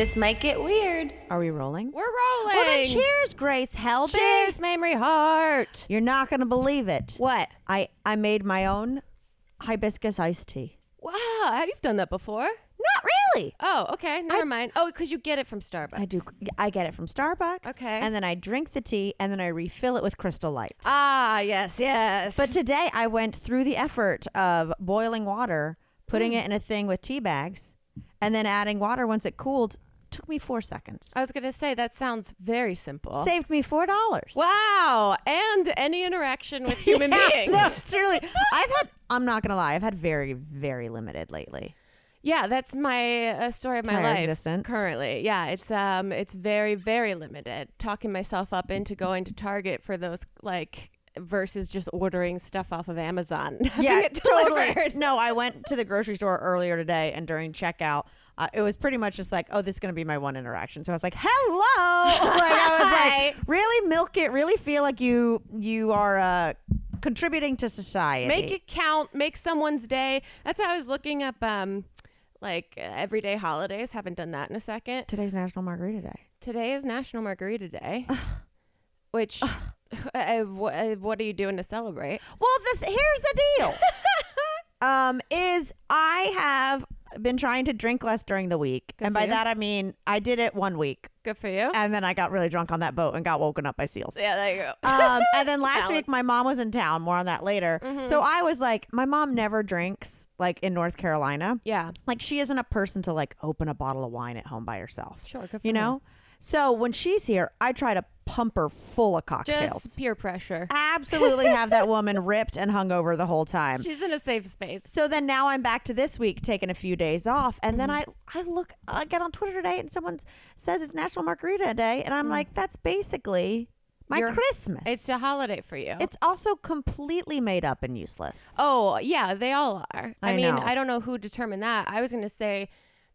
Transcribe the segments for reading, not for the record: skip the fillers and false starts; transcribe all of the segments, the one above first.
This might get weird. Are we rolling? We're rolling. Well, then cheers, Grace Helbig. Cheers, Mamrie Hart. You're not going to believe it. What? I made my own hibiscus iced tea. Wow, have you done that before? Not really. Oh, okay. Never mind. Oh, because you get it from Starbucks. I do. I get it from Starbucks. Okay. And then I drink the tea, and then I refill it with Crystal Light. Ah, yes, yes. But today I went through the effort of boiling water, putting it in a thing with tea bags, and then adding water once it cooled. Took me 4 seconds. I was going to say, that sounds very simple. Saved me $4. Wow. And any interaction with human beings. No, it's really. I'm not going to lie, I've had very, very limited lately. Yeah, that's my story of my Entire life existence. currently. Yeah, it's very, very limited. Talking myself up into going to Target for those, like, versus just ordering stuff off of Amazon. Yeah, totally. No, I went to the grocery store earlier today, and during checkout, it was pretty much just like, oh, this is going to be my one interaction. So I was like, hello. Like, I was like, really milk it, really feel like you are contributing to society. Make it count. Make someone's day. That's how I was looking up like everyday holidays. Haven't done that in a second. Today's National Margarita Day. Today is National Margarita Day. Which, what are you doing to celebrate? Well, here's the deal. Is I have been trying to drink less during the week. Good and for by you. that, I mean, I did it 1 week. Good for you. And then I got really drunk on that boat and got woken up by seals. Yeah, there you go. And then last week, my mom was in town. More on that later. Mm-hmm. So I was like, my mom never drinks, like, in North Carolina. Yeah. Like, she isn't a person to, like, open a bottle of wine at home by herself. Sure, good for you know? So when she's here, I try to pump her full of cocktails. Just peer pressure. Absolutely have that woman ripped and hungover the whole time. She's in a safe space. So then now I'm back to this week, taking a few days off. And then I get on Twitter today and someone says it's National Margarita Day. And I'm like, that's basically my Christmas. It's a holiday for you. It's also completely made up and useless. Oh, yeah, they all are. I mean, know. I don't know who determined that. I was going to say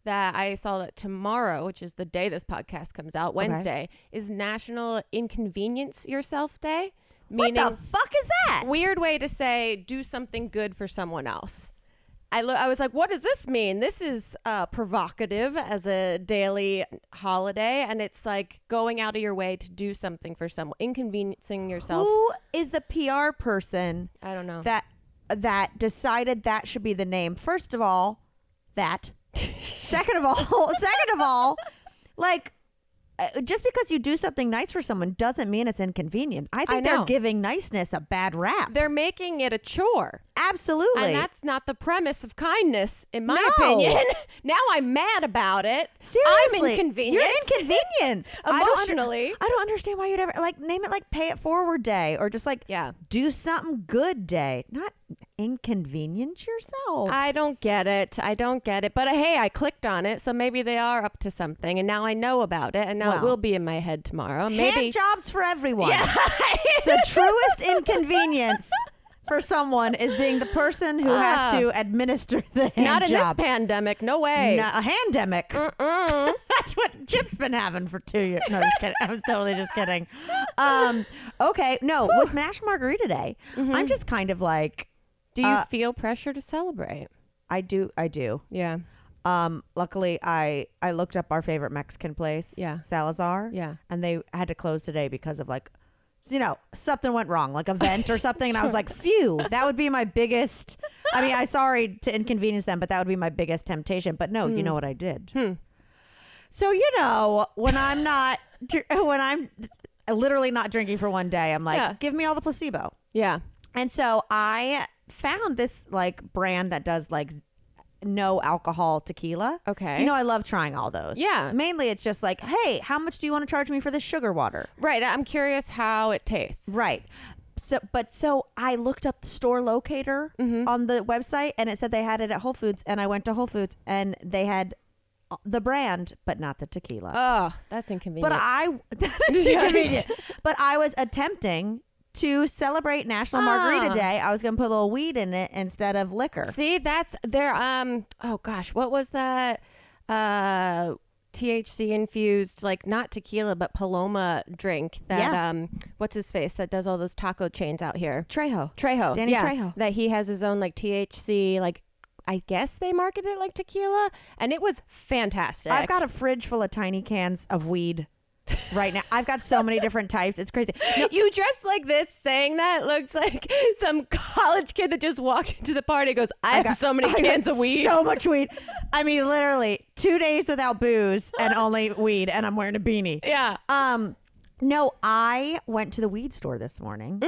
that I saw that tomorrow, which is the day this podcast comes out, Wednesday, is National Inconvenience Yourself Day. What the fuck is that? Weird way to say do something good for someone else. I was like, what does this mean? This is provocative as a daily holiday, and it's like going out of your way to do something for someone, inconveniencing yourself. Who is the PR person? I don't know. That decided that should be the name? First of all, that. Second of all, like, just because you do something nice for someone doesn't mean it's inconvenient. I think they're giving niceness a bad rap. They're making it a chore. Absolutely. And that's not the premise of kindness, in my opinion. Now I'm mad about it. Seriously. I'm inconvenienced. You're inconvenienced. Emotionally. I don't understand why you'd ever, like, name it like Pay It Forward Day or just like do something good day. Not inconvenience yourself. I don't get it. But hey, I clicked on it, so maybe they are up to something. And now I know about it. And now it will be in my head tomorrow. Maybe hand jobs for everyone. Yeah. The truest inconvenience for someone is being the person who has to administer the hand not in job. this pandemic. No way. A handemic. That's what Chip's been having for 2 years. No, just kidding. I was totally just kidding. Okay. No, with National Margarita Day, I'm just kind of like. Do you feel pressure to celebrate? I do. Yeah. Luckily, I looked up our favorite Mexican place. Yeah. Salazar. Yeah. And they had to close today because of, like, you know, something went wrong, like a vent or something. And I was like, phew, that would be my biggest. I mean, I'm sorry to inconvenience them, but that would be my biggest temptation. But no, you know what I did? So, you know, when I'm literally not drinking for one day, I'm like, give me all the placebo. Yeah. And so I found this, like, brand that does, like, no alcohol tequila. Okay. You know, I love trying all those. Yeah. Mainly it's just like, hey, how much do you want to charge me for this sugar water? Right. I'm curious how it tastes. Right. So I looked up the store locator on the website, and it said they had it at Whole Foods, and I went to Whole Foods and they had the brand, but not the tequila. Oh, that's inconvenient. That is inconvenient. But I was attempting to celebrate National Margarita Day. I was going to put a little weed in it instead of liquor. See, that's their, oh gosh, what was that? THC infused, like, not tequila, but Paloma drink that, what's his face that does all those taco chains out here? Trejo. Danny Trejo. That he has his own, like, THC, like, I guess they marketed it like tequila, and it was fantastic. I've got a fridge full of tiny cans of weed right now. I've got so many different types. It's crazy. No, You dressed like this, saying that looks like some college kid that just walked into the party and goes, I have so many cans of weed. So much weed. I mean, literally 2 days without booze and only weed, and I'm wearing a beanie. Yeah. No, I went to the weed store this morning,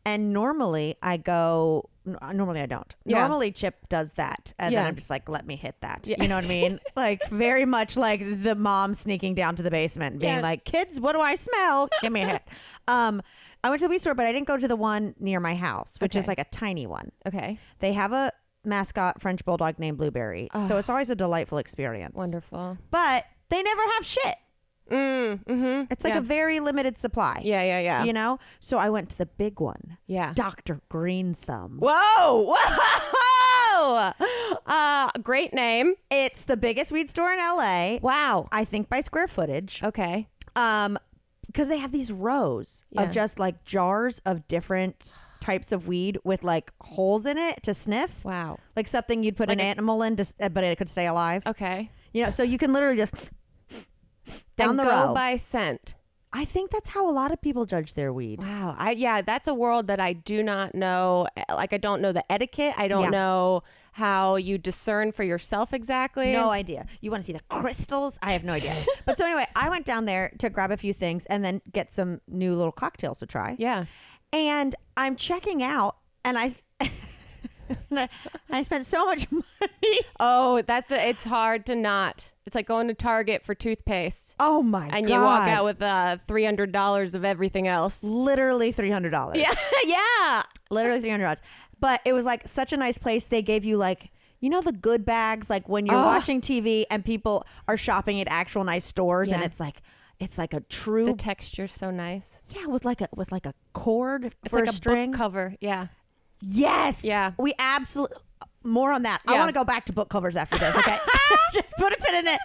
and normally I go. Normally I don't. Yeah. Normally Chip does that, and Yeah. then I'm just like, let me hit that. Yeah. You know what I mean? Like very much like the mom sneaking down to the basement and being Yes. like, kids, what do I smell? Give me a hit. I went to the weed store, but I didn't go to the one near my house, which is Okay. like a tiny one. Okay. They have a mascot French bulldog named Blueberry, so it's always a delightful experience. Wonderful. But they never have shit. Mm-hmm. It's like yeah. a very limited supply. Yeah. You know? So I went to the big one. Yeah. Dr. Green Thumb. Whoa. Great name. It's the biggest weed store in LA. Wow. I think by square footage. Okay. Because they have these rows Yeah. of just like jars of different types of weed with like holes in it to sniff. Wow. Like something you'd put Like an animal in, but it could stay alive. Okay. You know, so you can literally just down and the go row. by scent. I think that's how a lot of people judge their weed. Wow. That's a world that I do not know. Like, I don't know the etiquette. I don't Yeah. know how you discern for yourself exactly. No idea. You want to see the crystals? I have no idea. But so anyway, I went down there to grab a few things and then get some new little cocktails to try. Yeah. And I'm checking out, and I spent so much money. Oh, it's hard to not. It's like going to Target for toothpaste. Oh my god! And you walk out with $300 of everything else. Literally $300. Yeah. Yeah. Literally $300. But it was like such a nice place. They gave you like, you know, the good bags, like when you're watching TV and people are shopping at actual nice stores, and Yeah. it's like a true The texture's so nice. yeah, with like a cord It's for like a a string. book cover. Yeah. Yes. Yeah. We absolutely. More on that. I Yeah. want to go back to book covers after this, okay? Just put a pin in it.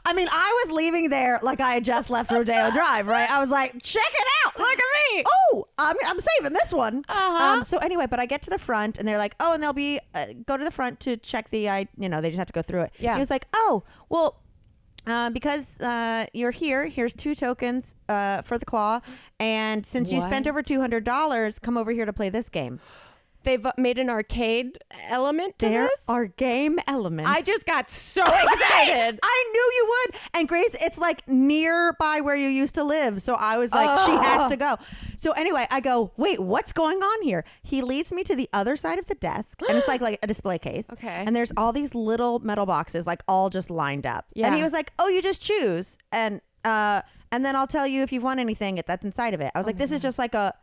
I mean, I was leaving there like I had just left Rodeo Drive, right? I was like, check it out. Look at me. Oh, I'm saving this one. Uh-huh. So anyway, but I get to the front and they're like, oh, and they'll be, go to the front to check they just have to go through it. Yeah. He was like, oh, well, because you're here, here's 2 tokens for the claw. And since you What? spent over $200, come over here to play this game. They've made an arcade element to There this. are game elements. I just got so excited. I knew you would. And Grace, it's like nearby where you used to live. So I was like, she has to go. So anyway, I go, wait, what's going on here? He leads me to the other side of the desk. And it's like a display case. Okay. And there's all these little metal boxes, like all just lined up. Yeah. And he was like, oh, you just choose. And then I'll tell you if you've won anything that's inside of it. I was like, this is just like a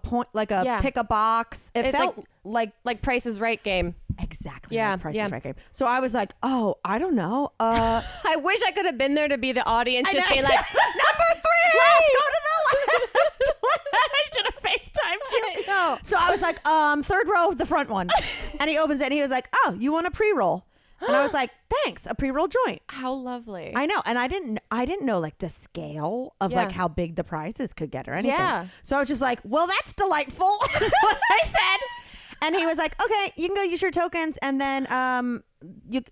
point, like a Yeah. pick a box. It It's felt like Price is Right game. exactly Yeah, like Price yeah. is Right game. So I was like, oh, I don't know. I wish I could have been there to be the audience, I just know. being like, number 3. Left, go to the left. I should have FaceTimed you. No. So I was like, third row, the front one. And he opens it and he was like, oh, you want a pre-roll? And I was like, thanks, a pre-roll joint. How lovely. I know. And I didn't know like the scale of like Yeah. how big the prizes could get or anything. Yeah. So I was just like, well, that's delightful. Is what I said. And he was like, okay, you can go use your tokens and then you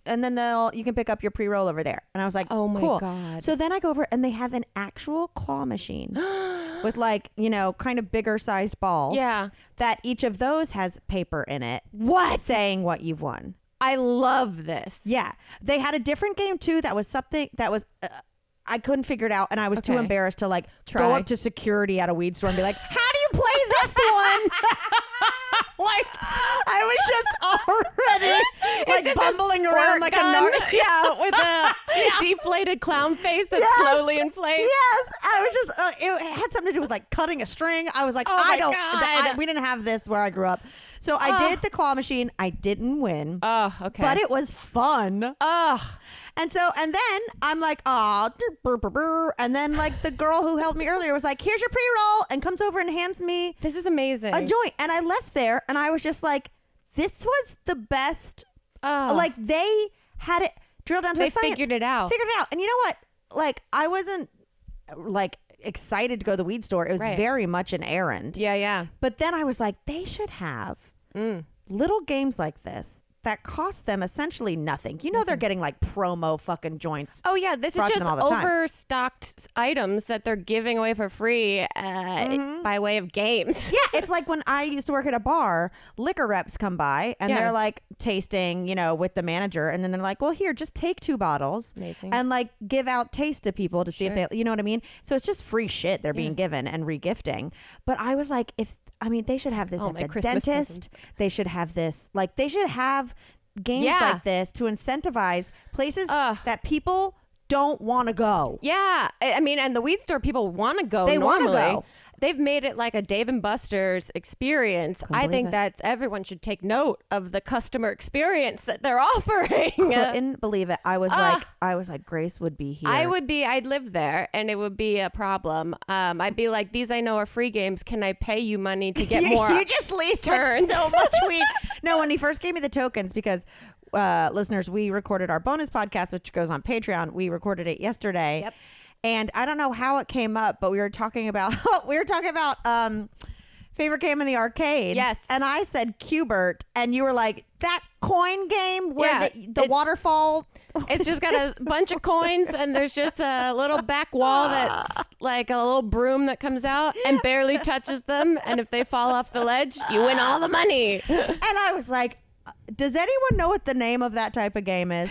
can pick up your pre-roll over there. And I was like, Oh my cool. God. So then I go over and they have an actual claw machine with like, kind of bigger sized balls. Yeah. That each of those has paper in it. What? Saying what you've won. I love this. Yeah. They had a different game too that was something that was I couldn't figure it out and I was too Okay. embarrassed to like Try. go up to security at a weed store and be like, how do you play this one? Like I was just already like just a bumbling around squirt like gun. a narc. Yeah, with a deflated clown face that Yes. slowly inflates. Yes, I was just it had something to do with like cutting a string. I was like, Oh I my don't God. we didn't have this where I grew up. So I did the claw machine. I didn't win. Oh, okay. But it was fun. Oh, And then I'm like, oh, and then like the girl who held me earlier was like, here's your pre-roll, and comes over and hands me this is amazing. a joint. And I left there and I was just like, this was the best. Oh. Like they had it drilled down to They a science. figured it out. And you know what? Like I wasn't like excited to go to the weed store. It was Right. very much an errand. Yeah, yeah. But then I was like, they should have little games like this that cost them essentially nothing. You know, they're getting like promo fucking joints. Oh yeah, this is brought to just them all the time. overstocked items that they're giving away for free by way of games. Yeah, it's like when I used to work at a bar, liquor reps come by and they're like tasting, you know, with the manager, and then they're like, well, here, just take 2 bottles and like give out taste to people to see if they, you know what I mean? So it's just free shit they're being given and regifting. But I was like, they should have this at the Christmas dentist. present. They should have this, like, they should have games like this to incentivize places that people don't want to go. Yeah, I mean, and the weed store people want to go. They want to normally. go. They've made it like a Dave and Buster's experience. I think that everyone should take note of the customer experience that they're offering. Couldn't believe it. I was like, Grace would be here. I'd live there, and it would be a problem. I'd be like, these I know are free games. Can I pay you money to get more? You just leave turns. so much weed. No, when he first gave me the tokens, because listeners, we recorded our bonus podcast, which goes on Patreon. We recorded it yesterday. Yep. And I don't know how it came up, but we were talking about favorite game in the arcade. Yes. And I said Cubert, and you were like, that coin game where the waterfall. It's just got a bunch of coins, and there's just a little back wall that's like a little broom that comes out and barely touches them. And if they fall off the ledge, you win all the money. And I was like, does anyone know what the name of that type of game is?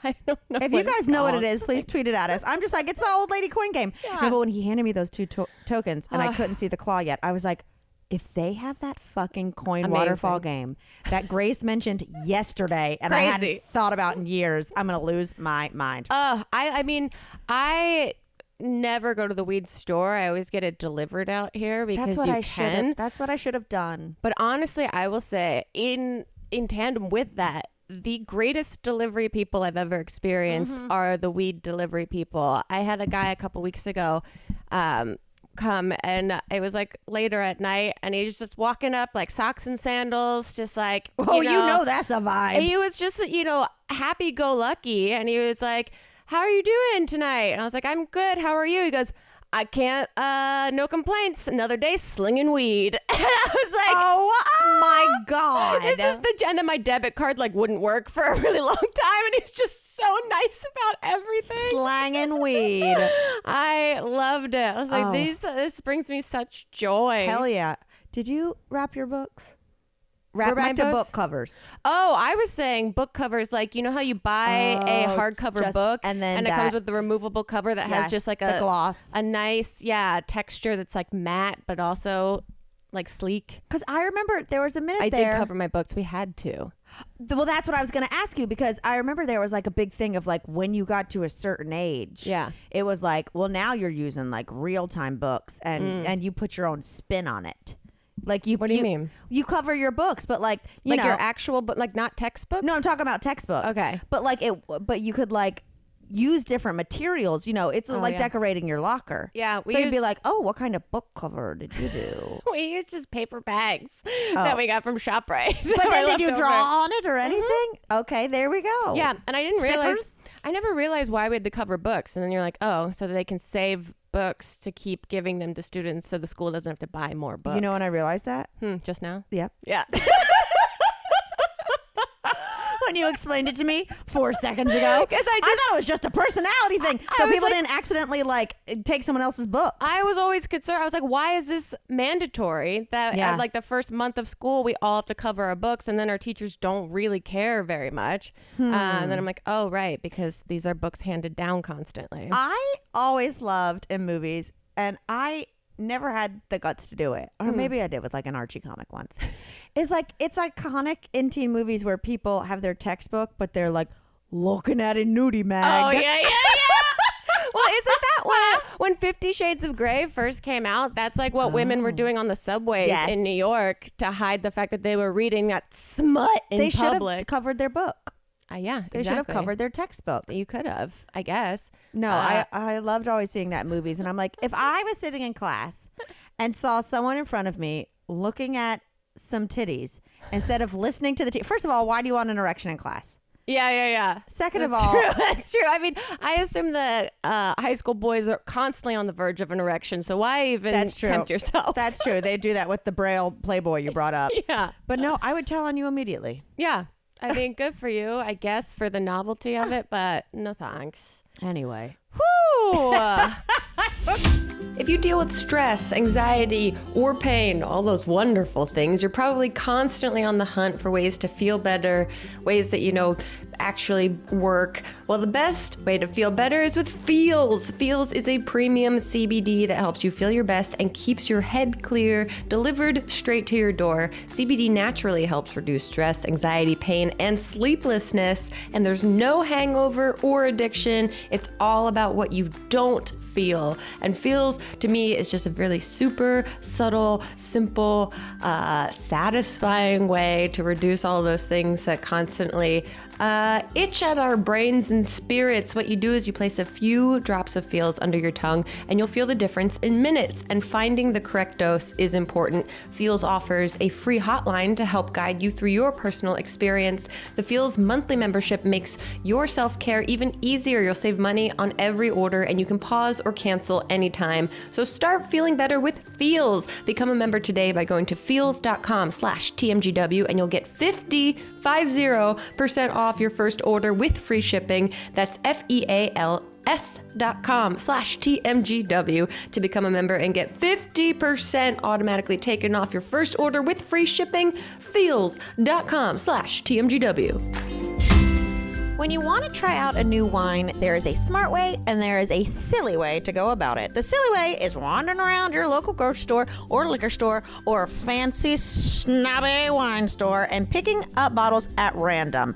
I don't know. If you guys know what it is, please tweet it at us. I'm just like, it's the old lady coin game. Yeah. No, but when he handed me those 2 tokens and I couldn't see the claw yet, I was like, if they have that fucking coin waterfall game that Grace mentioned yesterday and I hadn't thought about in years, I'm going to lose my mind. I mean, I never go to the weed store. I always get it delivered out here because That's what I should have done. But honestly, I will say in tandem with that, the greatest delivery people I've ever experienced are the weed delivery people. I had a guy a couple weeks ago come, and it was like later at night, and he was just walking up like socks and sandals, just like, you know that's a vibe. He was just, happy-go-lucky, and he was like, how are you doing tonight? And I was like, I'm good. How are you? He goes, I can't, no complaints. Another day slinging weed. And I was like, oh my God. It's just and then my debit card like wouldn't work for a really long time. And he's just so nice about everything. Slanging weed. I loved it. I was like, this brings me such joy. Hell yeah. Did you wrap your books? We're back to book covers. Oh, I was saying book covers, like, you know how you buy a hardcover book and then it comes with the removable cover that has just like the gloss, a nice texture that's like matte but also like sleek. Because I remember there was a minute I did cover my books. We had to. Well, that's what I was going to ask you, because I remember there was like a big thing of like when you got to a certain age. Yeah. It was like, well, now you're using like real time books and you put your own spin on it. Like what do you mean? You cover your books, but like you know, your actual book, like not textbooks. No, I'm talking about textbooks. Okay, but you could like use different materials. You know, it's like decorating your locker. Yeah, so you'd be like, oh, what kind of book cover did you do? We used just paper bags that we got from ShopRite. But then did you draw on it or anything? Okay, there we go. Yeah, and I didn't realize. I never realized why we had to cover books, and then you're like, oh, so that they can save books to keep giving them to students so the school doesn't have to buy more books. You know when I realized that? Just now? Yep. Yeah. When you explained it to me 4 seconds ago. Because I thought it was just a personality thing. So people didn't accidentally like take someone else's book. I was always concerned. I was like, why is this mandatory that at like the first month of school, we all have to cover our books, and then our teachers don't really care very much. And then I'm like, oh, right, because these are books handed down constantly. I always loved in movies, and I never had the guts to do it, or maybe I did with like an Archie comic once. It's like, it's iconic in teen movies where people have their textbook, but they're like looking at a nudie mag. Oh yeah. Well, isn't that when 50 Shades of Grey first came out? That's like what women were doing on the subways in New York to hide the fact that they were reading that smut in public. They should have covered their book. Yeah, they should have covered their textbook. You could have, I guess. No, I loved always seeing that in movies. And I'm like, if I was sitting in class and saw someone in front of me looking at some titties instead of listening to the first of all, why do you want an erection in class? Yeah. Second That's of all, true. That's true. I mean, I assume that high school boys are constantly on the verge of an erection. So why even tempt yourself? That's true. They do that with the Braille Playboy you brought up. Yeah. But no, I would tell on you immediately. Yeah. I mean, good for you, I guess, for the novelty of it, but no thanks. Anyway. Whoo! If you deal with stress, anxiety, or pain, all those wonderful things, you're probably constantly on the hunt for ways to feel better, ways that, actually work. Well, the best way to feel better is with Feels. Feels is a premium CBD that helps you feel your best and keeps your head clear, delivered straight to your door. CBD naturally helps reduce stress, anxiety, pain, and sleeplessness, and there's no hangover or addiction. It's all about what you don't feel. And Feels, to me, is just a really super subtle, simple, satisfying way to reduce all of those things that constantly itch at our brains and spirits. What you do is you place a few drops of Feels under your tongue and you'll feel the difference in minutes. And finding the correct dose is important. Feels offers a free hotline to help guide you through your personal experience. The Feels monthly membership makes your self-care even easier. You'll save money on every order and you can pause or cancel anytime. So start feeling better with Feels. Become a member today by going to feels.com/TMGW and you'll get 50% off your first order with free shipping. That's FEALS.com/TMGW to become a member and get 50% automatically taken off your first order with free shipping. Feals.com/TMGW. When you want to try out a new wine, there is a smart way and there is a silly way to go about it. The silly way is wandering around your local grocery store or liquor store or fancy snobby wine store and picking up bottles at random.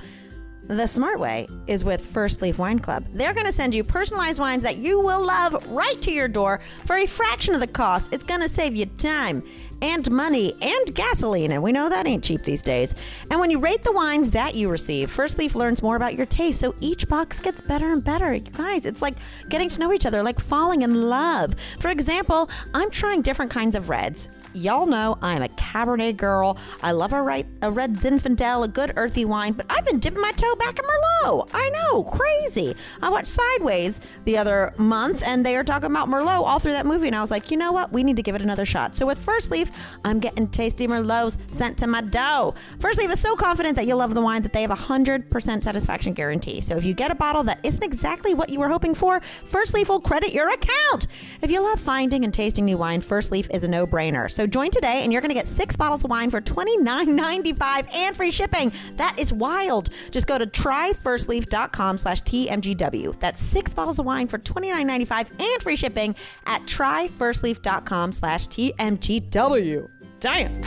The smart way is with First Leaf Wine Club. They're going to send you personalized wines that you will love right to your door for a fraction of the cost. It's going to save you time and money and gasoline, and we know that ain't cheap these days. And when you rate the wines that you receive, First Leaf learns more about your taste, so each box gets better and better. You guys, it's like getting to know each other, like falling in love. For example, I'm trying different kinds of reds. Y'all know I'm a Cabernet girl. I love a red Zinfandel, a good earthy wine, but I've been dipping my toe back in Merlot. I know, crazy. I watched Sideways the other month, and they were talking about Merlot all through that movie, and I was like, you know what? We need to give it another shot. So with First Leaf, I'm getting tasty Merlots sent to my door. First Leaf is so confident that you'll love the wine that they have a 100% satisfaction guarantee. So if you get a bottle that isn't exactly what you were hoping for, First Leaf will credit your account. If you love finding and tasting new wine, First Leaf is a no-brainer. So join today and you're going to get 6 bottles of wine for $29.95 and free shipping. That is wild. Just go to tryfirstleaf.com/TMGW. That's 6 bottles of wine for $29.95 and free shipping at tryfirstleaf.com/TMGW. Damn.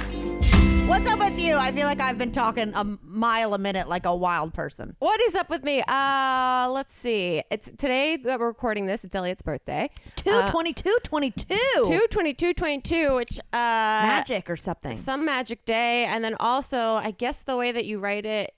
What's up with you? I feel like I've been talking a mile a minute like a wild person. What is up with me? Let's see. It's today that we're recording this. It's Elliot's birthday. 2/22/22. 2/22/22, which magic or something. Some magic day, and then also I guess the way that you write it,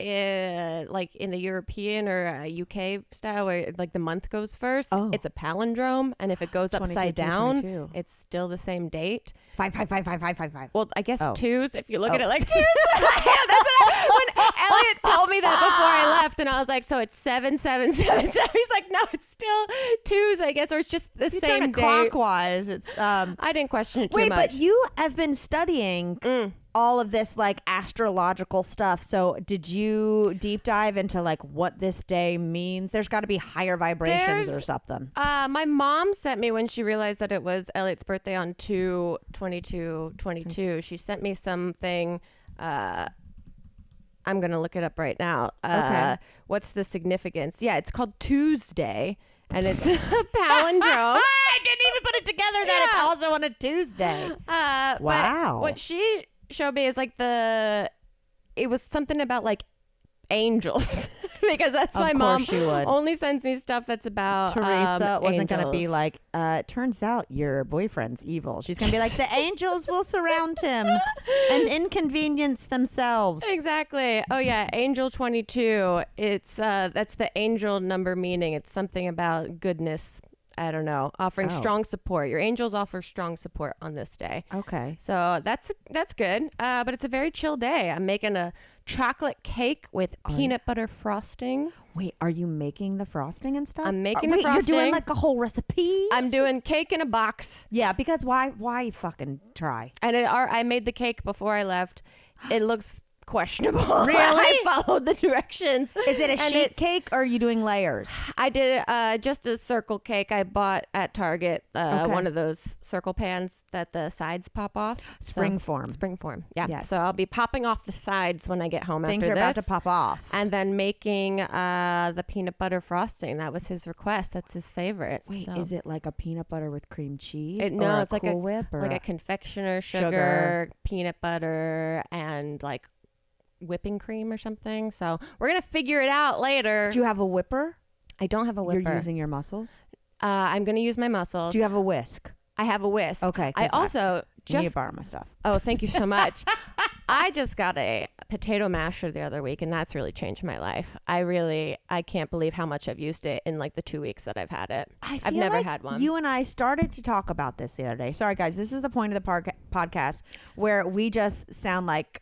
like in the European or UK style, where like the month goes first. Oh. It's a palindrome, and if it goes upside down, it's still the same date. 5, 5, 5, 5, 5, 5, 5. Well, I guess twos if you look at it like twos. Yeah, that's when Elliot told me that before I left, and I was like, so it's 7, 7, 7, 7. He's like, no, it's still twos, I guess, or it's just the same turn it day. Clockwise. It's I didn't question it too much. Wait, but you have been studying all of this like astrological stuff. So did you deep dive into like what this day means? There's got to be higher vibrations or something. My mom sent me, when she realized that it was Elliot's birthday on 2/22/22, she sent me something. I'm going to look it up right now. Okay. What's the significance? Yeah, it's called Tuesday, and it's a palindrome. I didn't even put it together that it's also on a Tuesday. Wow. But what she showed me is like it was something about like angels. Because that's my mom only sends me stuff that's about Teresa wasn't angels. going to be like, turns out your boyfriend's evil. She's going to be like, the angels will surround him and inconvenience themselves. Exactly. Oh yeah, Angel 22. It's that's the angel number meaning. It's something about goodness. I don't know. Offering strong support. Your angels offer strong support on this day. Okay. So that's good. But it's a very chill day. I'm making a chocolate cake with peanut butter frosting. Wait, are you making the frosting and stuff? I'm making the frosting. You're doing like a whole recipe? I'm doing cake in a box. Yeah, because why fucking try? And I made the cake before I left. It looks questionable. Really? I followed the directions. Is it a And sheet cake or are you doing layers? I did just a circle cake I bought at Target. One of those circle pans that the sides pop off. Springform. Springform. Yeah. Yes. So I'll be popping off the sides when I get home Things after are this. about to pop off. And then making the peanut butter frosting. That was his request. That's his favorite. Wait, so. is it like a peanut butter with cream cheese? No, or it's a like Cool Whip or like a confectioner sugar, peanut butter, and like whipping cream or something. So we're gonna figure it out later. Do you have a whipper? I don't have a whipper. You're using your muscles? I'm gonna use my muscles. Do you have a whisk? I have a whisk. Okay. I also You need to just borrow my stuff. oh, thank you so much. I just got a potato masher the other week, and that's really changed my life. I can't believe how much I've used it in like the 2 weeks that I've had it. I've never had one. You and I started to talk about this the other day. Sorry, guys. This is the point of the podcast where we just sound like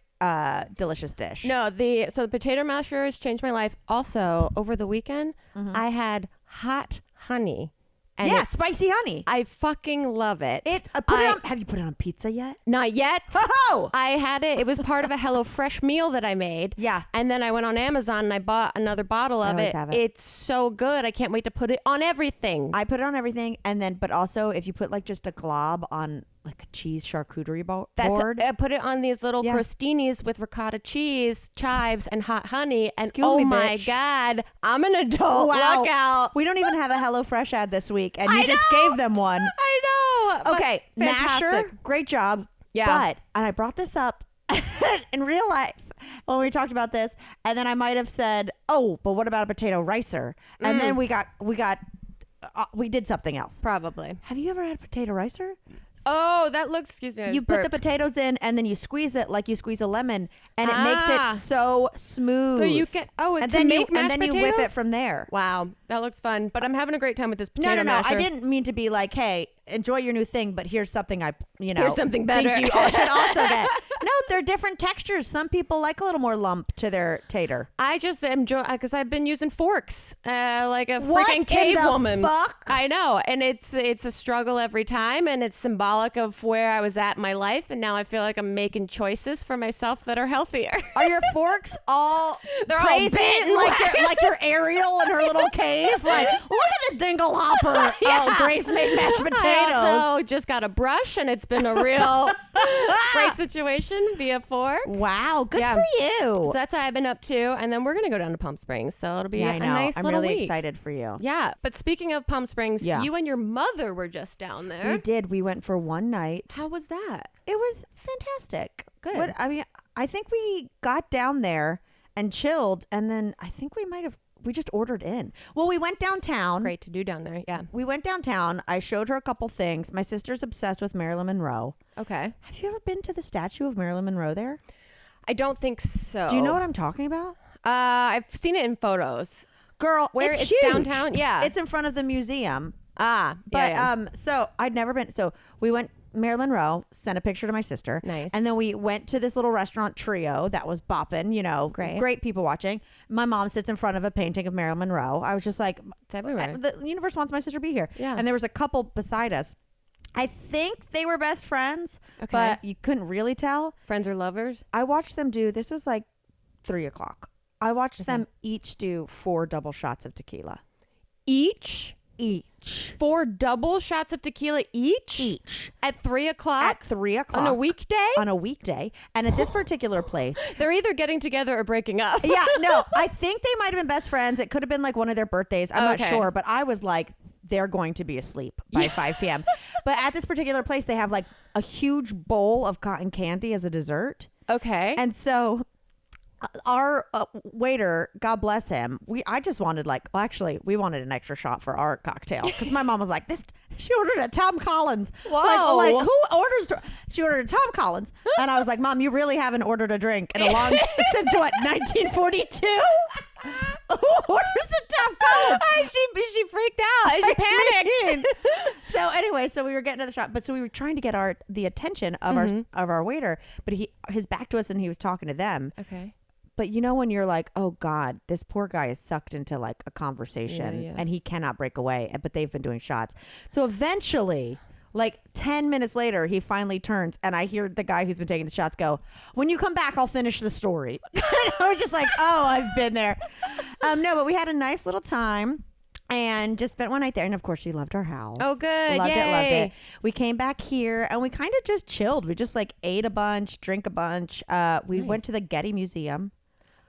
delicious dish. No, the potato masher has changed my life. Also, over the weekend, I had hot honey. And yeah, spicy honey. I fucking love it. Have you put it on pizza yet? Not yet. Oh! I had it. It was part of a HelloFresh meal that I made. Yeah. And then I went on Amazon and I bought another bottle of always it. have it. It's so good. I can't wait to put it on everything. I put it on everything, and then, but also if you put like just a glob on like a cheese charcuterie board. I put it on these little Yeah. crostinis with ricotta cheese, chives, and hot honey. And Excuse me, my bitch. God, I'm an adult. Wow. Look out. We don't even have a HelloFresh ad this week, and I you just know. gave them one. I know. but Okay, fantastic. masher, great job. Yeah. And I brought this up in real life when we talked about this, and then I might have said, "Oh, but what about a potato ricer?" And then we did something else. Probably. Have you ever had potato ricer? Oh, that looks, excuse me. I You just put the burped. potatoes in, and then you squeeze it like you squeeze a lemon, and it makes Ah. it so smooth. So you can, and to then make you and mashed then you whip it potatoes? from there. Wow, that looks fun. But I'm having a great time with this potato No. masher. I didn't mean to be like, hey, enjoy your new thing, but here's something Here's something better. think you all should also get. No, they're different textures. Some people like a little more lump to their tater. I just enjoy because I've been using forks like a What freaking in cave the woman. fuck? I know, and it's a struggle every time, and it's symbolic of where I was at in my life, and now I feel like I'm making choices for myself that are healthier. Are your forks all They're all crazy? bent and like your Ariel in her little cave? Like, look at this dingle hopper. Oh, Grace made mashed potatoes. I also just got a brush, and it's been a real great situation via 4. Wow, good Yeah. for you. So that's what I've been up to, and then we're gonna go down to Palm Springs, so it'll be Yeah, a I know. nice I'm little really week. excited for you. Yeah, but speaking of Palm Springs, Yeah. you and your mother were just down there. We did. We went for one night. How was that? It was fantastic. Good. I think we got down there and chilled, and then I think we just ordered in. Well, we went downtown. Great to do down there. Yeah. We went downtown. I showed her a couple things. My sister's obsessed with Marilyn Monroe. Okay. Have you ever been to the statue of Marilyn Monroe there? I don't think so. Do you know what I'm talking about? I've seen it in photos. Girl, Where it's it's huge. downtown? Yeah. It's in front of the museum. But But so I'd never been. So we went. Marilyn Monroe, sent a picture to my sister. Nice. And then we went to this little restaurant Trio that was bopping, Great. people watching. My mom sits in front of a painting of Marilyn Monroe. I was just like, It's everywhere. the universe wants my sister to be here. Yeah. And there was a couple beside us. I think they were best friends, Okay. but you couldn't really tell. Friends or lovers? I watched them this was like 3:00. I watched them each do 4 double shots of tequila. Each? 4 double shots of tequila each? At 3:00? At 3:00. On a weekday? On a weekday. And at this particular place, They're either getting together or breaking up. yeah, no, I think they might have been best friends. It could have been like one of their birthdays. I'm not Okay. sure, but I was like, they're going to be asleep by 5 p.m. But at this particular place, they have like a huge bowl of cotton candy as a dessert. Okay. And so our waiter, God bless him, I just wanted we wanted an extra shot for our cocktail because my mom was like, she ordered a Tom Collins. Whoa. Like who orders? She ordered a Tom Collins, and I was like, Mom, you really haven't ordered a drink in a long since what 1942. Who orders a Tom Collins? she freaked out. She panicked. So anyway, so we were getting to the shop, but so we were trying to get the attention of our waiter, but his back to us and he was talking to them. Okay. But when you're like, oh God, this poor guy is sucked into like a conversation Yeah. and he cannot break away, but they've been doing shots. So eventually Like 10 minutes later, he finally turns, and I hear the guy who's been taking the shots go, "When you come back, I'll finish the story." I was just like, oh, I've been there. No, but we had a nice little time and just spent one night there. And of course, she loved our house. Oh, good. Loved Yay. it. We came back here and we kind of just chilled. We just like ate a bunch, drank a bunch. We went to the Getty Museum.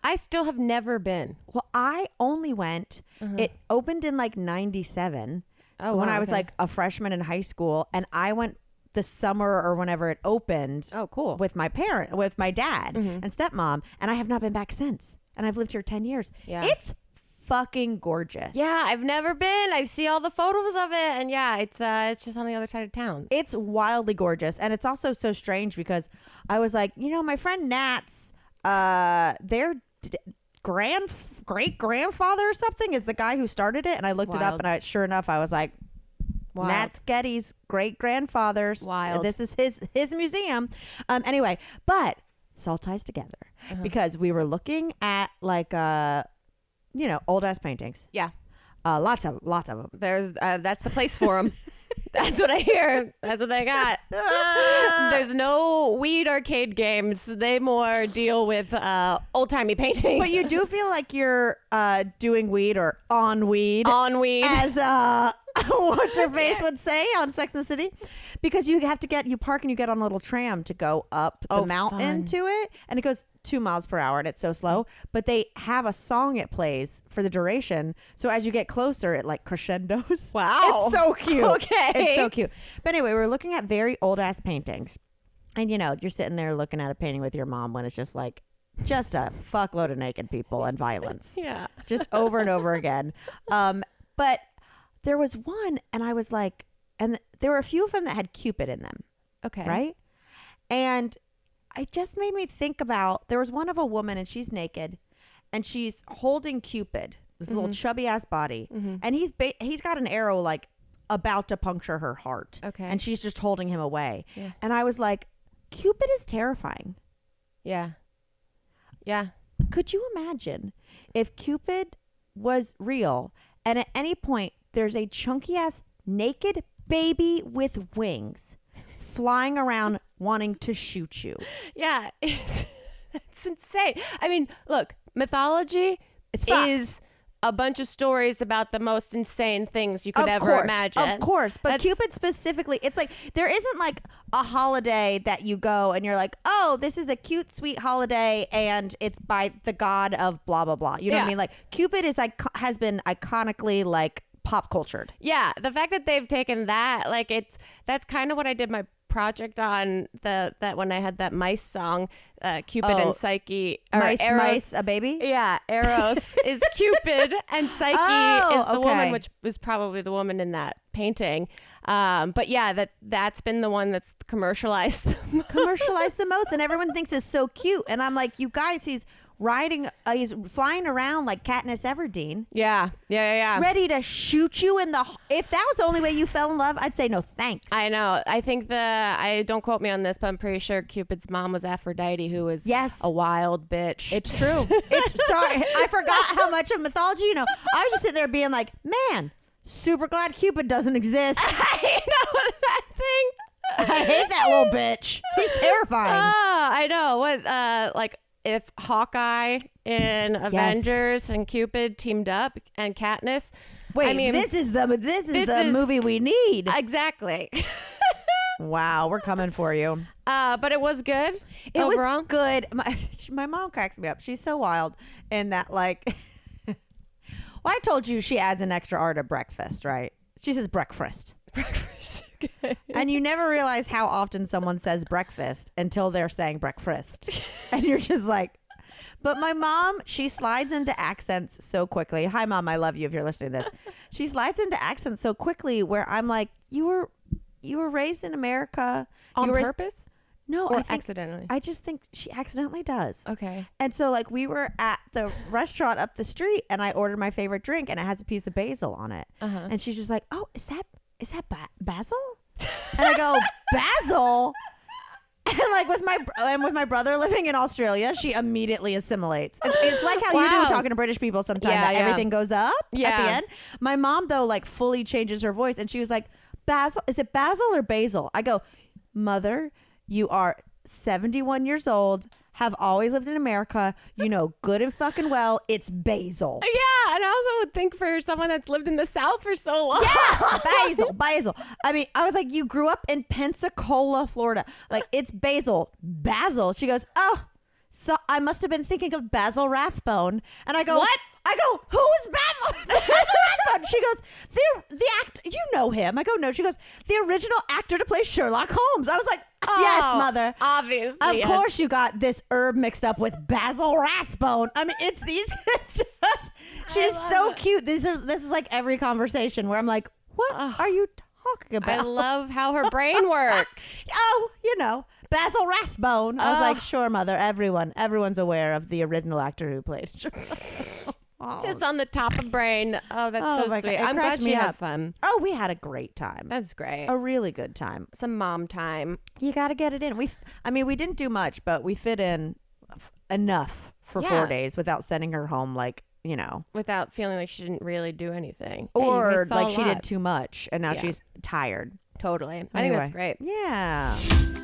I still have never been. Well, I only went, it opened in like 97 when I was like a freshman in high school. And I went the summer or whenever it opened. Oh, cool. With my dad and stepmom. And I have not been back since. And I've lived here 10 years. Yeah. It's fucking gorgeous. Yeah, I've never been. I see all the photos of it, and yeah, it's just on the other side of town. It's wildly gorgeous, and it's also so strange because I was like, my friend Nat's, their great grandfather or something is the guy who started it, and I looked it up, and sure enough, I was like, Wild. Nat's Getty's great grandfather's. Wild. This is his museum. Anyway, but it's all ties together because we were looking at like old ass paintings. Yeah, lots of them. there's that's the place for them. That's what I hear. That's what they got. There's no weed arcade games. They more deal with old timey paintings. But you do feel like you're doing weed or on weed. On weed. As what's her face would say on Sex and the City. Because you park and you get on a little tram to go up the mountain to it. And it goes 2 miles per hour and it's so slow. But they have a song it plays for the duration. So as you get closer, it like crescendos. Wow. It's so cute. Okay. It's so cute. But anyway, we're looking at very old ass paintings. And you're sitting there looking at a painting with your mom when it's just like, just a fuckload of naked people and violence. Yeah. Just over and over again. But there was one and I was like, and there were a few of them that had Cupid in them. Okay. Right? And it just made me think about, there was one of a woman and she's naked and she's holding Cupid, this little chubby ass body. And he's got an arrow like about to puncture her heart. Okay. And she's just holding him away. Yeah. And I was like, Cupid is terrifying. Yeah. Yeah. Could you imagine if Cupid was real and at any point there's a chunky ass naked baby with wings flying around wanting to shoot you? Yeah. It's insane. I mean, look, mythology is a bunch of stories about the most insane things you could ever imagine. Of course. But Cupid specifically, it's like there isn't like a holiday that you go and you're like, oh, this is a cute, sweet holiday and it's by the god of blah, blah, blah. You know what I mean? Like Cupid has been iconically like pop cultured. Yeah. The fact that they've taken that, like that's kind of what I did my project on that when I had that mice song, Cupid and Psyche. Or Mice, a baby? Yeah, Eros is Cupid and Psyche is the woman, which was probably the woman in that painting. But yeah, that's been the one that's commercialized the most, and everyone thinks it's so cute. And I'm like, you guys, he's flying around like Katniss Everdeen. Yeah. Ready to shoot you in the. If that was the only way you fell in love, I'd say no thanks. I know. I think I don't quote me on this, but I'm pretty sure Cupid's mom was Aphrodite, who was a wild bitch. It's true. Sorry, I forgot how much of mythology you know. I was just sitting there being like, man, super glad Cupid doesn't exist. I know that thing. I hate that little bitch. He's terrifying. Oh, I know. What like if Hawkeye in Avengers and Cupid teamed up and Katniss. Wait, I mean, this is the movie we need. Exactly. Wow, we're coming for you. But it was good. It overall. was good. My mom cracks me up. She's so wild in that, like, well, I told you she adds an extra R to breakfast, right? She says breakfast. Breakfast. Okay. And you never realize how often someone says breakfast until they're saying breakfast. And you're just like, but my mom, she slides into accents so quickly. Hi, Mom. I love you if you're listening to this. She slides into accents so quickly where I'm like, you were raised in America. On purpose? No, or accidentally? I just think she accidentally does. Okay. And so like we were at the restaurant up the street and I ordered my favorite drink and it has a piece of basil on it. Uh-huh. And she's just like, oh, is that basil? And I go, basil? And like with my brother living in Australia, she immediately assimilates. It's like how you do talking to British people sometimes, that everything goes up at the end. My mom though like fully changes her voice and she was like, Basil. Is it Basil or Basil? I go, Mother, you are 71 years old, have always lived in America. You know good and fucking well it's Basil. Yeah, and I also would think for someone that's lived in the South for so long. Yeah, Basil. I mean, I was like, you grew up in Pensacola, Florida. Like, it's Basil. She goes, oh, so I must have been thinking of Basil Rathbone. And I go, what? I go, who is Basil? Basil Rathbone. She goes, the act. You know him. I go, no. She goes, the original actor to play Sherlock Holmes. I was like, yes, Mother. Obviously. Of course you got this herb mixed up with Basil Rathbone. I mean, it's just, she's so cute. This is like every conversation where I'm like, what are you talking about? I love how her brain works. Oh, Basil Rathbone. I was like, sure, Mother. Everyone's aware of the original actor who played. Just on the top of brain. Oh, that's so sweet. I'm glad she had fun. Oh, we had a great time. That's great. A really good time. Some mom time. You got to get it in. We didn't do much, but we fit in enough for 4 days without sending her home without feeling like she didn't really do anything. Or like she did too much and now she's tired. Totally. I think that's great. Yeah.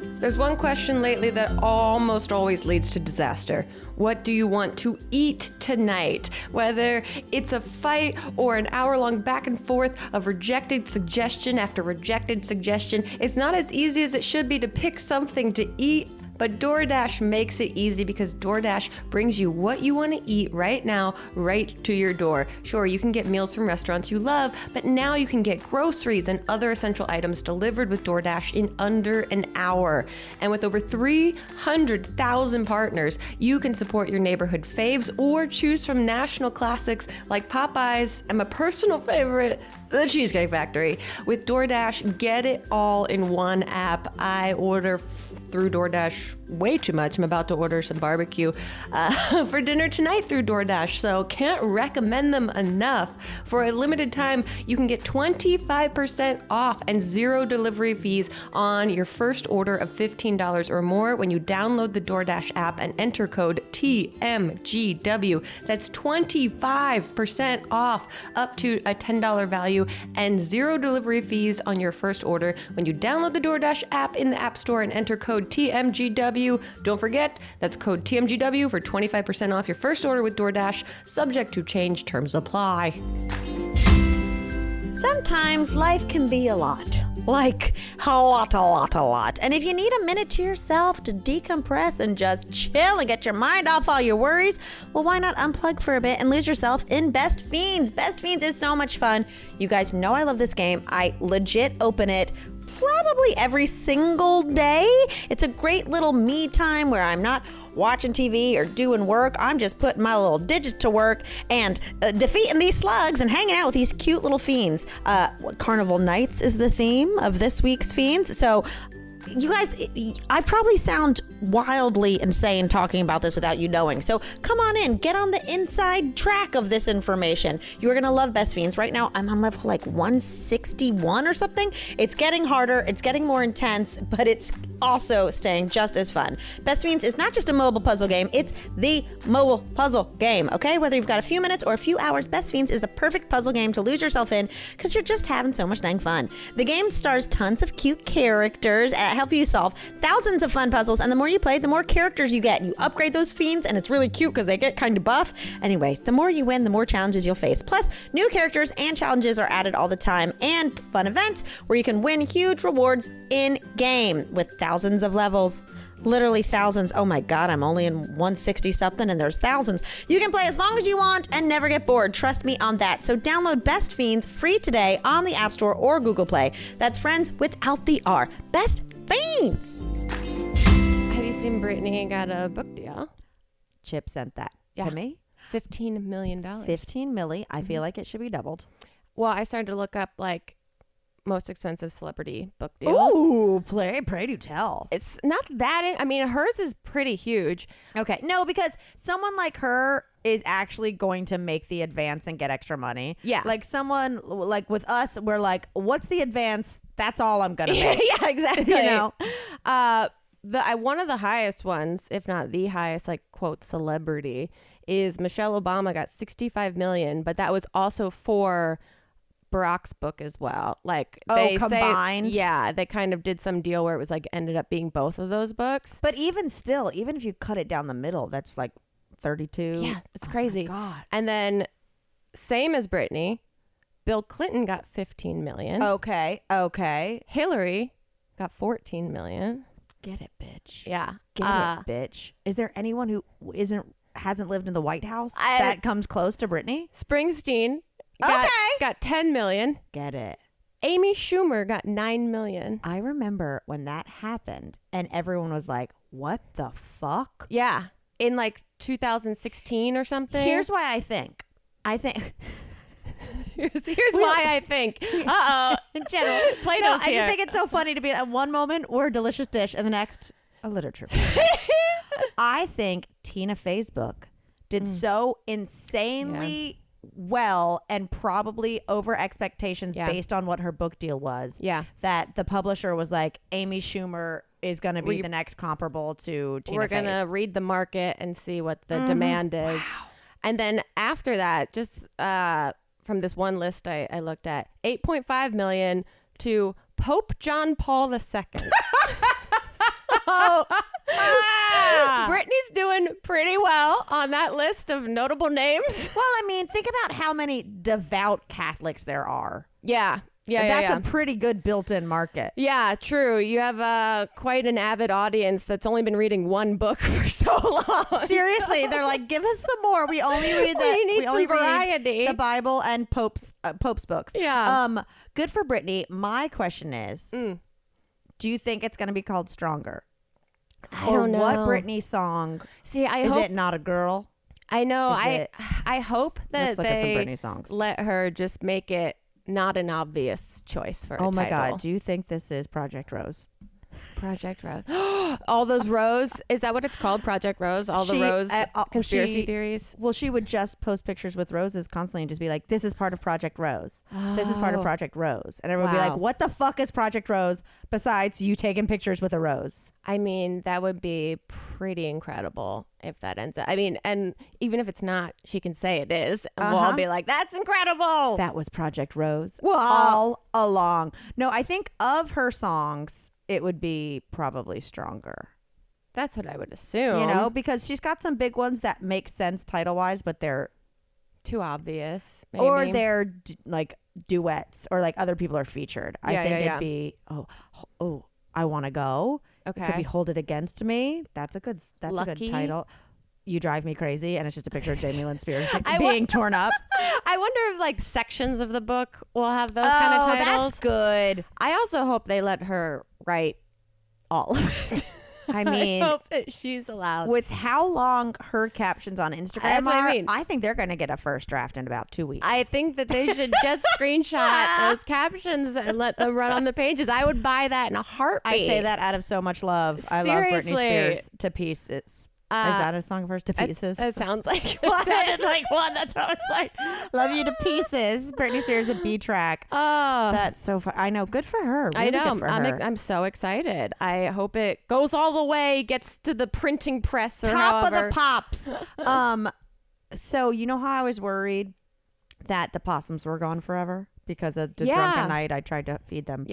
There's one question lately that almost always leads to disaster. What do you want to eat tonight? Whether it's a fight or an hour-long back and forth of rejected suggestion after rejected suggestion, it's not as easy as it should be to pick something to eat. But DoorDash makes it easy because DoorDash brings you what you want to eat right now, right to your door. Sure, you can get meals from restaurants you love, but now you can get groceries and other essential items delivered with DoorDash in under an hour. And with over 300,000 partners, you can support your neighborhood faves or choose from national classics like Popeyes and my personal favorite, the Cheesecake Factory. With DoorDash, get it all in one app. I order through DoorDash way too much. I'm about to order some barbecue for dinner tonight through DoorDash, so can't recommend them enough. For a limited time, you can get 25% off and 0 delivery fees on your first order of $15 or more when you download the DoorDash app and enter code TMGW. That's 25% off up to a $10 value and 0 delivery fees on your first order when you download the DoorDash app in the App Store and enter code TMGW. Don't forget, that's code TMGW for 25% off your first order with DoorDash. Subject to change, terms apply. Sometimes life can be a lot. Like a lot. And if you need a minute to yourself to decompress and just chill and get your mind off all your worries, well, why not unplug for a bit and lose yourself in Best Fiends? Best Fiends is so much fun. You guys know I love this game. I legit open it probably every single day. It's a great little me time where I'm not watching TV or doing work. I'm just putting my little digits to work and defeating these slugs and hanging out with these cute little fiends. Carnival Nights is the theme of this week's Fiends. So you guys, I probably sound wildly insane talking about this without you knowing. So come on in, get on the inside track of this information. You're going to love Best Fiends. Right now, I'm on level like 161 or something. It's getting harder. It's getting more intense, but it's also staying just as fun. Best Fiends is not just a mobile puzzle game. It's the mobile puzzle game, okay? Whether you've got a few minutes or a few hours, Best Fiends is the perfect puzzle game to lose yourself in because you're just having so much dang fun. The game stars tons of cute characters that help you solve thousands of fun puzzles, and the more you play, the more characters you get. You upgrade those fiends, and it's really cute because they get kind of buff. Anyway, the more you win, the more challenges you'll face. Plus, new characters and challenges are added all the time, and fun events where you can win huge rewards in-game with thousands of levels. Literally thousands. Oh my God, I'm only in 160 something and there's thousands. You can play as long as you want and never get bored. Trust me on that. So download Best Fiends free today on the App Store or Google Play. That's friends without the R. Best Fiends. Have you seen Brittany got a book deal? Chip sent that to me. $15 million. 15 milli. I feel like it should be doubled. Well, I started to look up like most expensive celebrity book deals. Ooh, pray do tell. It's not that. I mean, hers is pretty huge. Okay. No, because someone like her is actually going to make the advance and get extra money. Yeah. Like someone like with us, we're like, what's the advance? That's all I'm going to make. Yeah, exactly. You know? One of the highest ones, if not the highest, like quote celebrity, is Michelle Obama got $65 million, but that was also for Barack's book as well. Like combined? Yeah, they kind of did some deal where it was like ended up being both of those books. But even still, even if you cut it down the middle, that's like 32. Yeah, it's crazy. My God. And then same as Britney, Bill Clinton got 15 million. Okay. Hillary got 14 million. Get it, bitch. Yeah. Get it, bitch. Is there anyone who hasn't lived in the White House that comes close to Britney? Springsteen got 10 million. Get it. Amy Schumer got 9 million. I remember when that happened and everyone was like, what the fuck? Yeah. In like 2016 or something. Here's why I think. Here's why I think. In general. Plato's I here. just think it's so funny to be at one moment we're a delicious dish and the next a literature piece. I think Tina Fey's book did so insanely well and probably over expectations based on what her book deal was. Yeah. That the publisher was like, Amy Schumer is going to be the next comparable to Tina We're Fey's. going to read the market and see what the demand is. Wow. And then after that, just from this one list I looked at, 8.5 million to Pope John Paul II. Oh, Britney's doing pretty well on that list of notable names. Well, I mean, think about how many devout Catholics there are. Yeah. That's a pretty good built-in market. Yeah, true. You have quite an avid audience that's only been reading one book for so long. Seriously, they're like, give us some more. We only read variety. The Bible and Pope's books. Yeah. Good for Britney. My question is, do you think it's going to be called Stronger? I don't know. What Britney song? See, is it Not a Girl? I know. I hope that Let's look at some they Britney songs. let her just make it not an obvious choice for a Oh my title. God. Do you think this is Project Rose? Project Rose. All those Rose. Is that what it's called? Project Rose? All the Rose conspiracy theories? Well, she would just post pictures with roses constantly and just be like, this is part of Project Rose. This is part of Project Rose. And everyone would be like, what the fuck is Project Rose besides you taking pictures with a rose? I mean, that would be pretty incredible if that ends up. I mean, and even if it's not, she can say it is. And we'll all be like, that's incredible. That was Project Rose Whoa. all along. No, I think of her songs, it would be probably Stronger. That's what I would assume. You know, because she's got some big ones that make sense title-wise, but they're too obvious. Maybe. Or they're like duets or like other people are featured. I think it'd be, I Want to Go. Okay. It could be Hold It Against Me. That's a good title. You Drive Me Crazy, and it's just a picture of Jamie Lynn Spears being torn up. I wonder if like sections of the book will have those kind of titles. That's good. I also hope they let her write all of it. I mean, I hope that she's allowed. With how long her captions on Instagram That's what I mean. I think they're going to get a first draft in about 2 weeks. I think that they should just screenshot those captions and let them run on the pages. I would buy that in a heartbeat. I say that out of so much love. I love Britney Spears to pieces. Is that a song of hers? To Pieces? That sounds like one. It sounded like one. That's what I was like. Love You to Pieces. Britney Spears, a B track. Oh, that's so fun. I know. Good for her. Really I know. Good for her. I'm so excited. I hope it goes all the way, gets to the printing press or Top however. of the pops. So you know how I was worried that the possums were gone forever? Because of the drunken night, I tried to feed them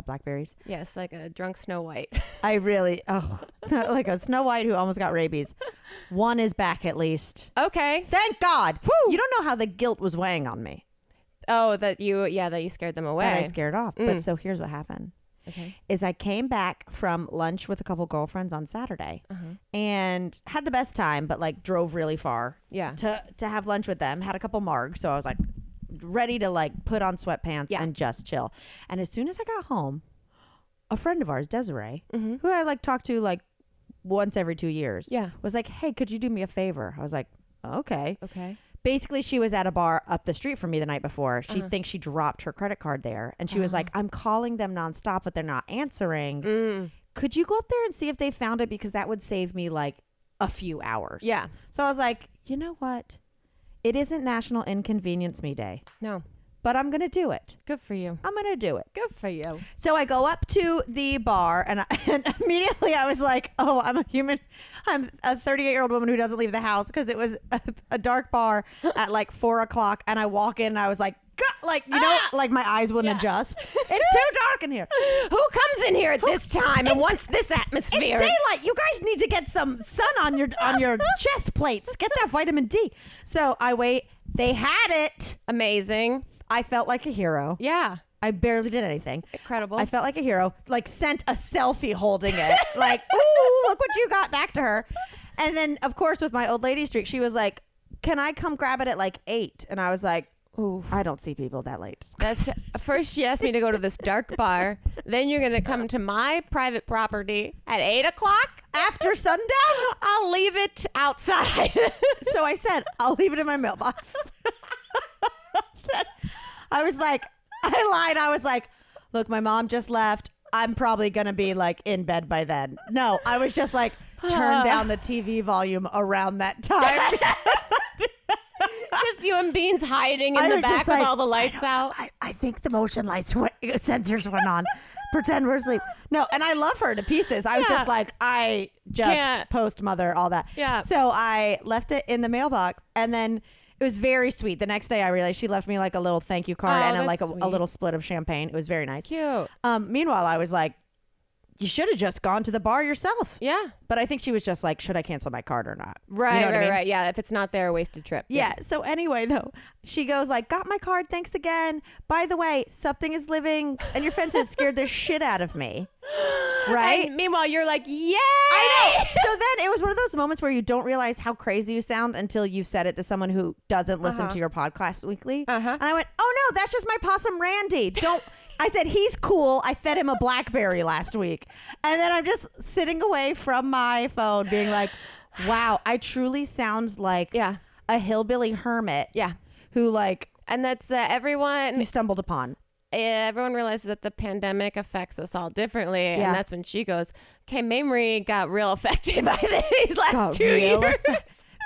blackberries. Yes, like a drunk Snow White. I really, like a Snow White who almost got rabies. One is back at least. Okay. Thank God. Woo. You don't know how the guilt was weighing on me. Oh, that you scared them away. That I scared off. But so here's what happened. Okay. Is I came back from lunch with a couple girlfriends on Saturday and had the best time, but like drove really far to have lunch with them. Had a couple margs. So I was like, ready to like put on sweatpants and just chill. And as soon as I got home, a friend of ours, Desiree, who I like talk to like once every 2 years, was like, hey, could you do me a favor? I was like, okay. Basically, she was at a bar up the street from me the night before. She thinks she dropped her credit card there. And she was like, I'm calling them nonstop, but they're not answering. Could you go up there and see if they found it? Because that would save me like a few hours. Yeah. So I was like, you know what? It isn't National Inconvenience Me Day. No. But I'm going to do it. Good for you. I'm going to do it. Good for you. So I go up to the bar and immediately I was like, oh, I'm a 38-year-old woman who doesn't leave the house because it was a dark bar at like 4 o'clock. And I walk in and I was like, like, you know, like my eyes wouldn't adjust. It's too dark in here. Who comes in here at this time and wants this atmosphere? It's daylight. You guys need to get some sun on your chest plates. Get that vitamin D. So I wait. They had it. Amazing. I felt like a hero. Yeah. I barely did anything. Incredible. I felt like a hero. Like sent a selfie holding it. Like, ooh, look what you got back to her. And then, of course, with my old lady streak, she was like, can I come grab it at like 8? And I was like, ooh, I don't see people that late. That's first she asked me to go to this dark bar. Then you're going to come to my private property at 8 o'clock? After sundown? I'll leave it outside. So I said, I'll leave it in my mailbox. I was like, I lied. I was like, look, my mom just left. I'm probably going to be like in bed by then. No, I was just like, turn down the TV volume around that time. Just you and Beans hiding in the back with all the lights out. I think the motion lights sensors went on. Pretend we're asleep. No, and I love her to pieces. I was just like, I just post mother, all that. Yeah. So I left it in the mailbox, and then it was very sweet. The next day I realized she left me like a little thank you card and a little split of champagne. It was very nice. Cute. Meanwhile, I was like, you should have just gone to the bar yourself. Yeah. But I think she was just like, should I cancel my card or not? Right, you know what I mean? right. Yeah, if it's not there, a wasted trip. Yeah. So anyway, though, she goes like, got my card. Thanks again. By the way, something is living. And your friend said scared the shit out of me. Right? And meanwhile, you're like, yay! I know. So then it was one of those moments where you don't realize how crazy you sound until you've said it to someone who doesn't listen to your podcast weekly. And I went, oh no, that's just my possum Randy. I said, he's cool. I fed him a blackberry last week. And then I'm just sitting away from my phone being like, wow, I truly sound like a hillbilly hermit. Yeah. Who like. And that's everyone. You stumbled upon. Everyone realizes that the pandemic affects us all differently. And that's when she goes, okay, Mamrie got real affected by these last 2 years.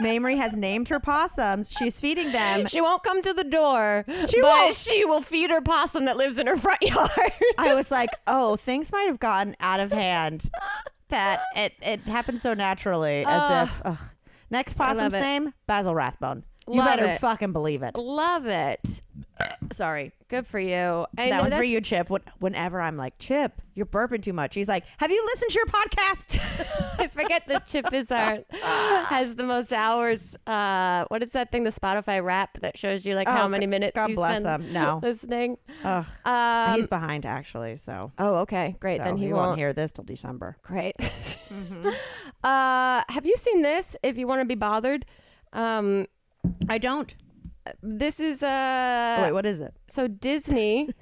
Mamrie has named her possums. She's feeding them. She won't come to the door, she will feed her possum that lives in her front yard. I was like, oh, things might have gotten out of hand. That it happened so naturally, as if. Ugh. Next possum's name, Basil Rathbone. You better fucking believe it. Love it. Sorry. Good for you. And that one's for you, Chip. Whenever I'm like, Chip, you're burping too much. He's like, have you listened to your podcast? I forget that Chip has the most hours. What is that thing, the Spotify rap that shows you like how many minutes God you bless spend him. No. listening? He's behind, actually. So. Oh, okay. Great. So then he won't hear this till December. Great. Have you seen this? If you want to be bothered. I don't. This is wait, what is it? So Disney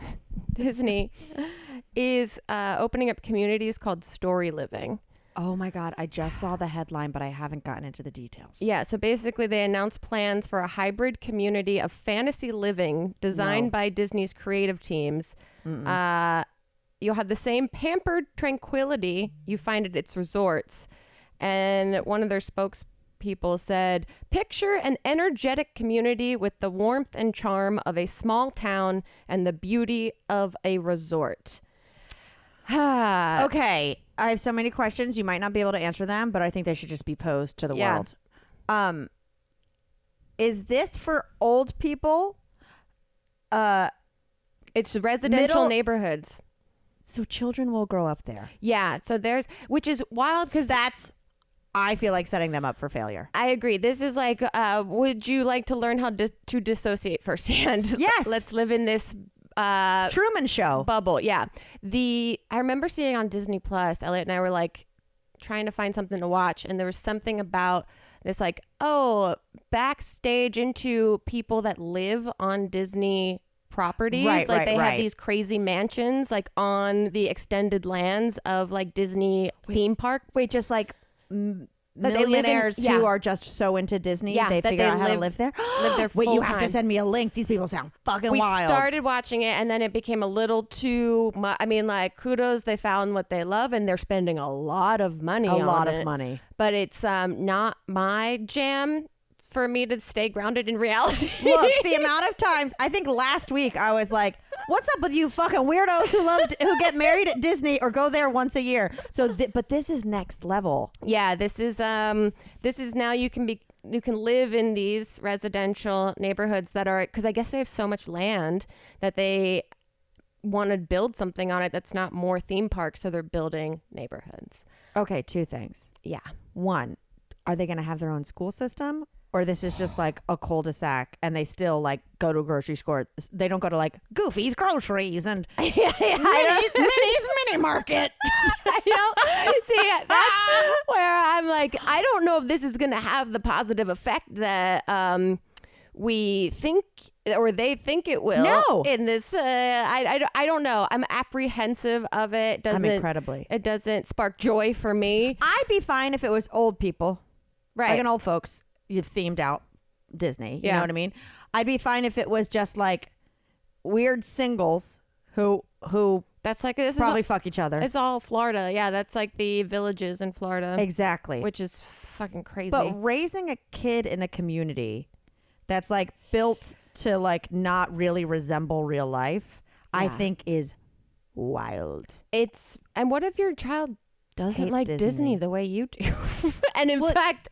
is opening up communities called Story Living. Oh my God, I just saw the headline, but I haven't gotten into the details. Yeah, so basically they announced plans for a hybrid community of fantasy living designed by Disney's creative teams. You'll have the same pampered tranquility you find at its resorts. And one of their spokespeople said, picture an energetic community with the warmth and charm of a small town and the beauty of a resort. Okay, I have so many questions. You might not be able to answer them, but I think they should just be posed to the world. Is this for old people? It's residential neighborhoods. So children will grow up there. Yeah, so which is wild because I feel like setting them up for failure. I agree. This is like, would you like to learn how to dissociate firsthand? Yes. Let's live in this Truman Show bubble. Yeah. I remember seeing on Disney Plus, Elliot and I were like trying to find something to watch, and there was something about this like, backstage into people that live on Disney properties. They have these crazy mansions like on the extended lands of like Disney theme park. Wait, just like millionaires who are just so into Disney, they figure out how to live there. Live there Wait, you have to send me a link. These people sound fucking wild. We started watching it, and then it became a little too much. I mean, like, kudos, they found what they love, and they're spending a lot of money on it. A lot of money. But it's not my jam for me to stay grounded in reality. Look, the amount of times, I think last week I was like, what's up with you fucking weirdos who get married at Disney or go there once a year? So, but this is next level. Yeah, this is now you can be you can live in these residential neighborhoods that are, because I guess they have so much land that they want to build something on it that's not more theme parks, so they're building neighborhoods. Okay, 2 things. Yeah. One, are they going to have their own school system? Or this is just like a cul-de-sac and they still like go to a grocery store. They don't go to like Goofy's Groceries and Minnie's Mini Market. See, that's where I'm like, I don't know if this is going to have the positive effect that we think or they think it will. No. In this, I don't know. I'm apprehensive of it. It doesn't spark joy for me. I'd be fine if it was old people. Right. Like an old folks. You've themed out Disney. You know what I mean? I'd be fine if it was just like weird singles who that's like probably fuck each other. It's all Florida. Yeah, that's like the villages in Florida. Exactly. Which is fucking crazy. But raising a kid in a community that's like built to like not really resemble real life, I think is wild. And what if your child doesn't Hates like Disney. Disney the way you do? And in fact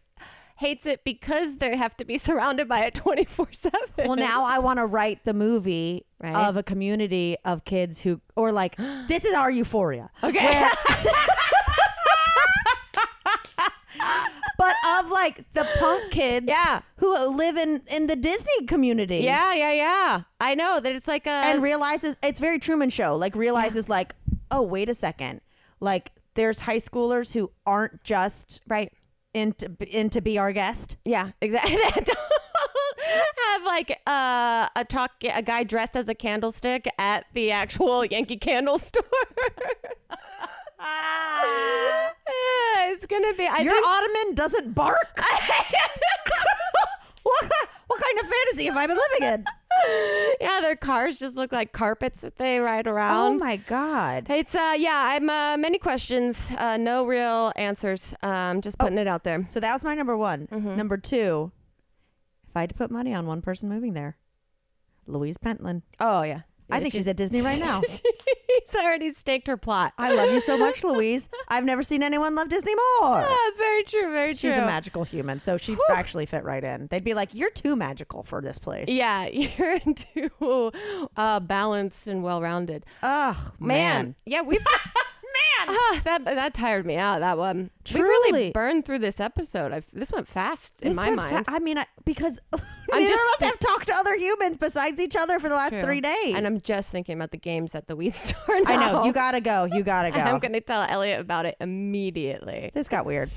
hates it because they have to be surrounded by it 24/7. Well, now I want to write the movie of a community of kids who, or like, this is our Euphoria. Okay. But of like the punk kids who live in the Disney community. Yeah. I know that it's like and realizes, it's very Truman Show, like realizes like, oh, wait a second. Like there's high schoolers who aren't just into Be Our Guest. Yeah, exactly. Have like a guy dressed as a candlestick at the actual Yankee Candle store. It's gonna be. Your ottoman doesn't bark. What kind of fantasy have I been living in? Yeah, their cars just look like carpets that they ride around. Oh my God. It's I'm many questions, no real answers. Just putting it out there. So that was my number 1. Number 2, if I had to put money on one person moving there, Louise Pentland. Oh yeah. I think she's at Disney right now. She's already staked her plot. I love you so much, Louise. I've never seen anyone love Disney more. That's very true. Very true. She's a magical human, so she'd actually fit right in. They'd be like, "You're too magical for this place." Yeah, you're too balanced and well-rounded. Oh man. Yeah, we've that tired me out. That one. Truly. We really burned through this episode. This went fast in my mind. I mean, because neither of us have talked to other humans besides each other for the last 3 days. And I'm just thinking about the games at the weed store now. I know. You gotta go. I'm going to tell Elliot about it immediately. This got weird.